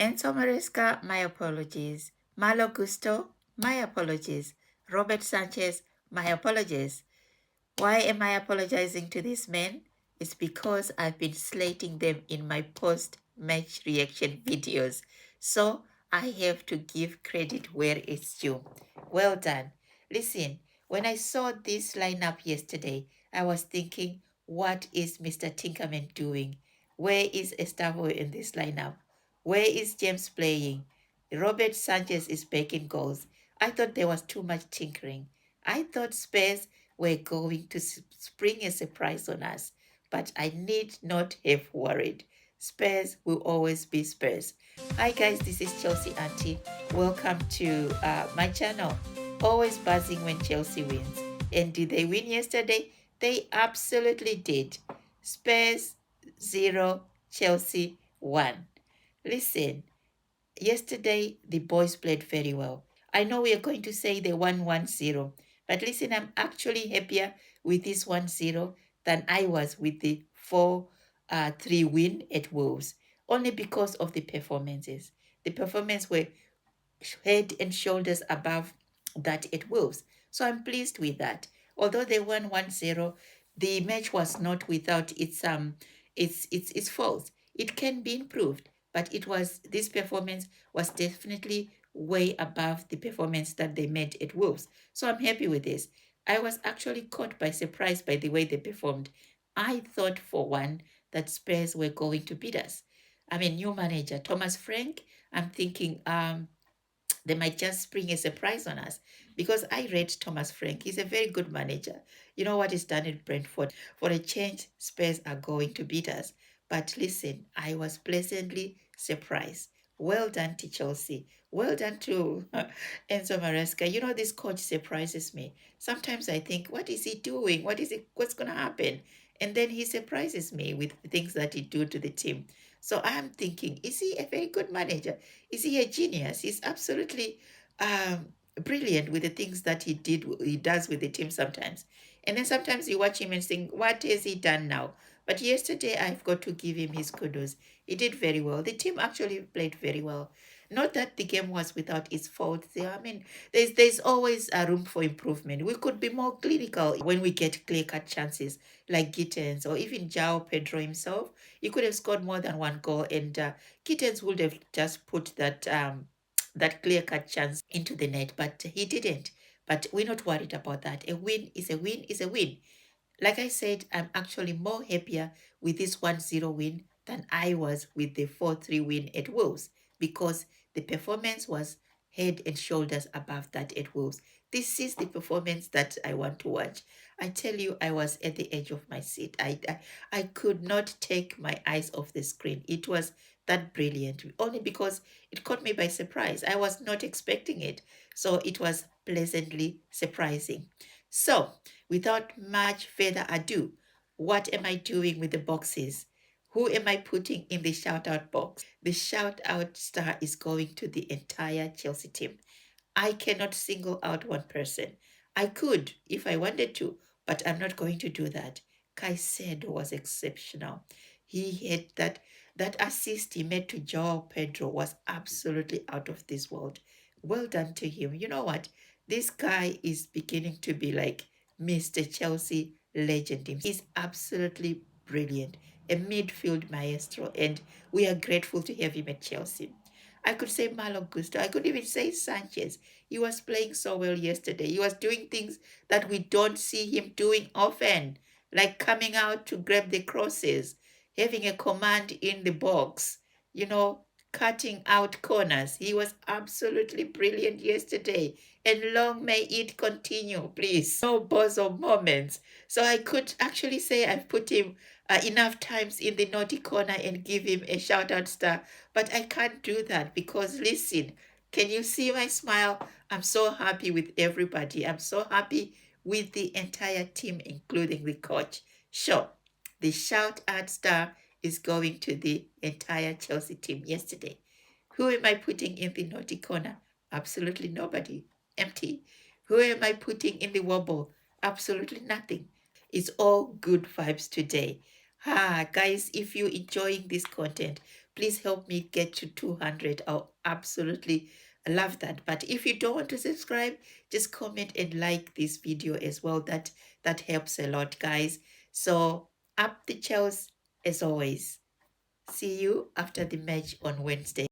Enzo Maresca, my apologies. Malo Gusto, my apologies. Robert Sanchez, my apologies. Why am I apologizing to these men? It's because I've been slating them in my post-match reaction videos. So I have to give credit where it's due. Well done. Listen, when I saw this lineup yesterday, I was thinking, what is Mr. Tinkerman doing? Where is Estavo in this lineup? Where is James playing? Robert Sanchez is making goals. I thought there was too much tinkering. I thought Spurs were going to spring a surprise on us, but I need not have worried. Spurs will always be Spurs. Hi guys, this is Chelsea Aunty. Welcome to my channel. Always buzzing when Chelsea wins. And did they win yesterday? They absolutely did. Spurs 0, Chelsea 1. Listen, yesterday the boys played very well. I know we are going to say they won 1-0, but listen, I'm actually happier with this 1-0 than I was with the 4-3 win at Wolves, only because of the performances. The performance were head and shoulders above that at Wolves. So I'm pleased with that. Although they won 1-0, the match was not without its faults. It can be improved, but this performance was definitely way above the performance that they made at Wolves. So I'm happy with this. I was actually caught by surprise by the way they performed. I thought for one that Spurs were going to beat us. I mean, new manager Thomas Frank. I'm thinking they might just spring a surprise on us, because I read Thomas Frank. He's a very good manager. You know what he's done in Brentford. For a change, Spurs are going to beat us. But listen, I was pleasantly surprised. Well done to Chelsea. Well done to Enzo Maresca. You know, this coach surprises me. Sometimes I think, what is he doing? What's going to happen? And then he surprises me with the things that he do to the team. So I'm thinking, is he a very good manager? Is he a genius? He's absolutely brilliant with the things that he does with the team sometimes. And then sometimes you watch him and think, what has he done now? But yesterday, I've got to give him his kudos. He did very well. The team actually played very well. Not that the game was without its faults. I mean, there's always a room for improvement. We could be more clinical when we get clear-cut chances, like Gittens or even João Pedro himself. He could have scored more than one goal, and Gittens would have just put that clear-cut chance into the net, but he didn't. But we're not worried about that. A win is a win is a win. Like I said, I'm actually more happier with this 1-0 win than I was with the 4-3 win at Wolves, because the performance was head and shoulders above that at Wolves. This is the performance that I want to watch. I tell you, I was at the edge of my seat. I could not take my eyes off the screen. It was that brilliant, only because it caught me by surprise. I was not expecting it. So it was pleasantly surprising. So, without much further ado, what am I doing with the boxes? Who am I putting in the shout out box? The shout out star is going to the entire Chelsea team. I cannot single out one person. I could if I wanted to, but I'm not going to do that. Caicedo was exceptional. He had that assist he made to João Pedro was absolutely out of this world. Well done to him. You know what? This guy is beginning to be like Mr. Chelsea legend. He's absolutely brilliant, a midfield maestro, and we are grateful to have him at Chelsea. I could say Malo Gusto. I could even say Sanchez. He was playing so well yesterday. He was doing things that we don't see him doing often, like coming out to grab the crosses, having a command in the box, you know, cutting out corners. He was absolutely brilliant yesterday. And long may it continue, please. No bozo moments. So I could actually say I've put him enough times in the naughty corner and give him a shout out star. But I can't do that because, listen, can you see my smile? I'm so happy with everybody. I'm so happy with the entire team, including the coach. Sure, the shout out star is going to the entire Chelsea team yesterday. Who am I putting in the naughty corner? Absolutely nobody. Empty. Who am I putting in the wobble? Absolutely nothing. It's all good vibes today. Guys, if you're enjoying this content, Please help me get to 200. I'll absolutely love that. But if you don't want to subscribe, just comment and like this video as well. That helps a lot, guys. So up the Chels as always. See you after the match on Wednesday.